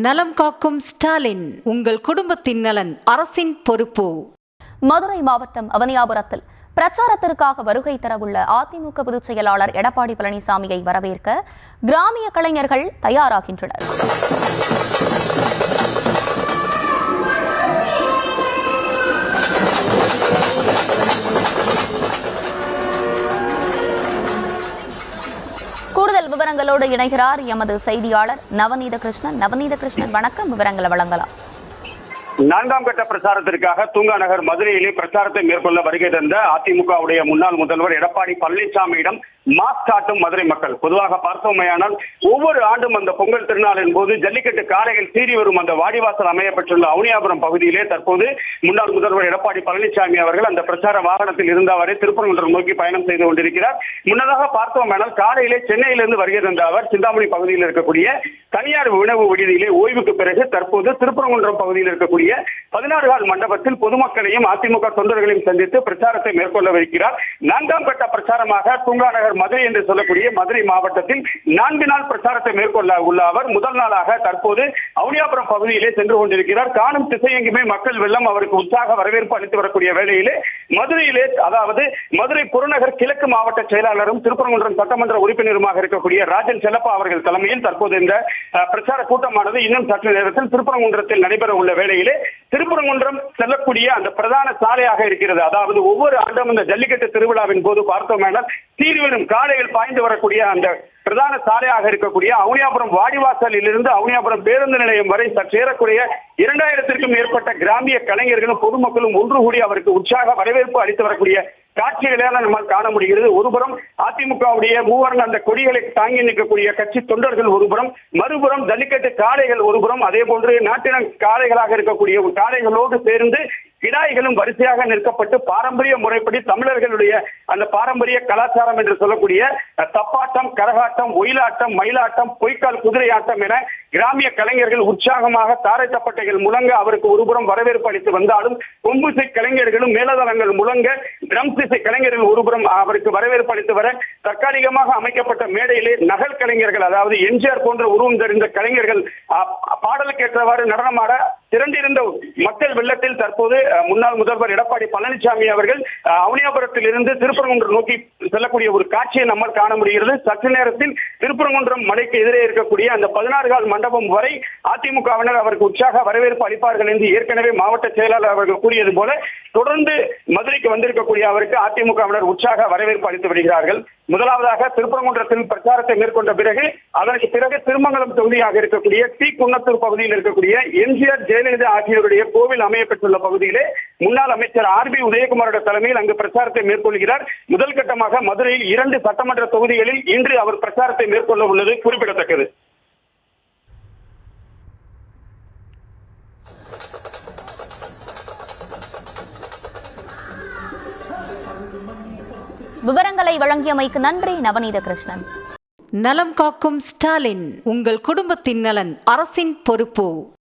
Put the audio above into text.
நலம் காக்கும் ஸ்டாலின், உங்கள் குடும்பத்தின் நலன் அரசின் பொறுப்பு. மதுரை மாவட்டம் அவனியாபுரத்தில் பிரச்சாரத்திற்காக வருகை தரவுள்ள அதிமுக பொதுச் செயலாளர் எடப்பாடி பழனிசாமியை வரவேற்க கிராமிய கலைஞர்கள் தயாராகின்றனர். கூடுதல் விவரங்களோடு இணைகிறார் எமது செய்தியாளர் நவநீத கிருஷ்ணன். நவநீத கிருஷ்ணன், வணக்கம். விவரங்களை வழங்கலாம். 4ஆம் கட்ட பிரச்சாரத்திற்காக தூங்கா நகர் மதுரையிலே பிரச்சாரத்தை மேற்கொள்ள வருகை தந்த அதிமுகவுடைய முன்னாள் முதல்வர் எடப்பாடி பழனிசாமியிடம் மாஸ்க் காட்டும் மதுரை மக்கள். பொதுவாக பார்த்தோமையானால் ஒவ்வொரு ஆண்டும் அந்த பொங்கல் திருநாளின் போது ஜல்லிக்கட்டு காளைகள் சீறி வரும் அந்த வாடிவாசல் அமையப்பட்டுள்ள அவனியாபுரம் பகுதியிலே தற்போது முன்னாள் முதல்வர் எடப்பாடி பழனிசாமி அவர்கள் அந்த பிரச்சார வாகனத்தில் இருந்தவரை திருப்பரங்குன்றம் நோக்கி பயணம் செய்து கொண்டிருக்கிறார். முன்னதாக பார்த்தோமையானால் காலையிலே சென்னையிலிருந்து வருகை தந்த அவர் சிந்தாமணி பகுதியில் இருக்கக்கூடிய தனியார் உணவு விடுதியிலே ஓய்வுக்கு பிறகு தற்போது திருப்பரங்குன்றம் பகுதியில் இருக்கக்கூடிய 16 கால் மண்டபத்தில் பொதுமக்களையும் அதிமுக தொண்டர்களையும் சந்தித்து பிரச்சாரத்தை மேற்கொள்ளவிருக்கிறார். 4ஆம் கட்ட பிரச்சாரமாக தூங்கா நகர் மதுரை என்று சொல்லக்கூடிய மதுரை மாவட்டத்தில் 4 நாள் பிரச்சாரத்தை மேற்கொள்ள உள்ள அவர் முதல் நாளாக தற்போது அவனியாபுரம் பகுதியிலே சென்று கொண்டிருக்கிறார். காணும் திசையெங்குமே மக்கள் வெள்ளம் அவருக்கு உற்சாக வரவேற்பு அளித்து வரக்கூடிய வேளையிலே மதுரையிலே, அதாவது மதுரை புறநகர் கிழக்கு மாவட்ட செயலாளரும் திருப்பரங்குன்றம் சட்டமன்ற உறுப்பினருமாக இருக்கக்கூடிய ராஜன் செல்லப்பா அவர்கள் தலைமையில் தற்போது இந்த பிரச்சார கூட்டமானது இன்னும் சற்று நேரத்தில் திருப்பரங்குன்றத்தில் நடைபெற உள்ள வேளையிலே திருப்பரங்குன்றம் செல்லக்கூடிய அந்த பிரதான சாலையாக இருக்கிறது. அதாவது ஒவ்வொரு ஆண்டும் இந்த ஜல்லிக்கட்டு திருவிழாவின் போது பார்த்தோம்னால் சீர்வரும் காளைகள் பாய்ந்து வரக்கூடிய அந்த பிரதான சாலையாக இருக்கக்கூடிய அவனியாபுரம் வாடிவாசலில் இருந்து அவனியாபுரம் பேருந்து நிலையம் வரை சற்றேறக்கூடிய 2000க்கும் மேற்பட்ட கிராமிய கலைஞர்களும் பொதுமக்களும் ஒன்று கூடி அவருக்கு உற்சாக வரவேற்பு அளித்து வரக்கூடிய காட்சிகளை நம்மால் காண முடிகிறது. ஒருபுறம் அதிமுகவுடைய மூவர்ண அந்த கொடிகளை தாங்கி நிற்கக்கூடிய கட்சி தொண்டர்கள் ஒருபுறம், மறுபுறம் ஜல்லிக்கட்டு காளைகள் ஒருபுறம், அதே போன்று நாட்டின காளைகளாக இருக்கக்கூடிய காளைகளோடு சேர்ந்து கிடாய்களும் வரிசையாக நிற்கப்பட்டு பாரம்பரிய முறைப்படி தமிழர்களுடைய அந்த பாரம்பரிய கலாச்சாரம் என்று சொல்லக்கூடிய தப்பாட்டம், கரகாட்டம், ஒயிலாட்டம், மயிலாட்டம், பொய்க்கால் குதிரை ஆட்டம் என கிராமிய கலைஞர்கள் உற்சாகமாக தாரை தப்பட்டைகள் முழங்க அவருக்கு ஒருபுறம் வரவேற்பு அளித்து வந்தாலும் கொம்புசை கலைஞர்களும் மேலதளங்கள் முழங்க ட்ரம் இசை கலைஞர்கள் ஒருபுறம் அவருக்கு வரவேற்பு அளித்து வர தற்காலிகமாக அமைக்கப்பட்ட மேடையிலே நகல் கலைஞர்கள், அதாவது எம்ஜிஆர் போன்ற உருவம் தெரிந்த கலைஞர்கள் பாடலுக்கு ஏற்றவாறு நடனமாட திரண்டிருந்த மக்கள் வெள்ளத்தில் தற்போது முன்னாள் முதல்வர் எடப்பாடி பழனிசாமி அவர்கள் அவனியாபுரத்தில் இருந்து திருப்பரங்குன்றம் நோக்கி செல்லக்கூடிய ஒரு காட்சியை நம்மால் காண முடிகிறது. சற்று நேரத்தில் திருப்பரங்குன்றம் மலைக்கு எதிரே இருக்கக்கூடிய அந்த 16 கால் மண்டபம் வரை அதிமுகவினர் அவருக்கு உற்சாக வரவேற்பு அளிப்பார்கள் என்று ஏற்கனவே மாவட்ட செயலாளர் அவர்கள் கூறியது போல தொடர்ந்து மதுரைக்கு வந்திருக்கக்கூடிய அவருக்கு அதிமுகவினர் உற்சாக வரவேற்பு அளித்து வருகிறார்கள். முதலாவதாக திருப்பரங்குன்றத்தில் பிரச்சாரத்தை மேற்கொண்ட பிறகு அதற்கு பிறகு திருமங்கலம் தொகுதியாக இருக்கக்கூடிய டி குன்னத்தூர் பகுதியில் இருக்கக்கூடிய எம்ஜிஆர் ஜெயலலிதா ஆகியோருடைய கோவில் அமையப்பட்டுள்ள பகுதியிலே முன்னாள் அமைச்சர் RB உதயகுமாரோட தலைமையில் அங்கு பிரச்சாரத்தை மேற்கொள்கிறார். முதல் கட்டமாக மதுரையில் 2 சட்டமன்ற தொகுதிகளில் இன்று அவர் பிரச்சாரத்தை மேற்கொள்ள உள்ளது குறிப்பிடத்தக்கது. விவரங்களை வழங்கியமைக்கு நன்றி நவநீத கிருஷ்ணன். நலம் காக்கும் ஸ்டாலின், உங்கள் குடும்பத்தின் நலன் அரசின் பொறுப்பு.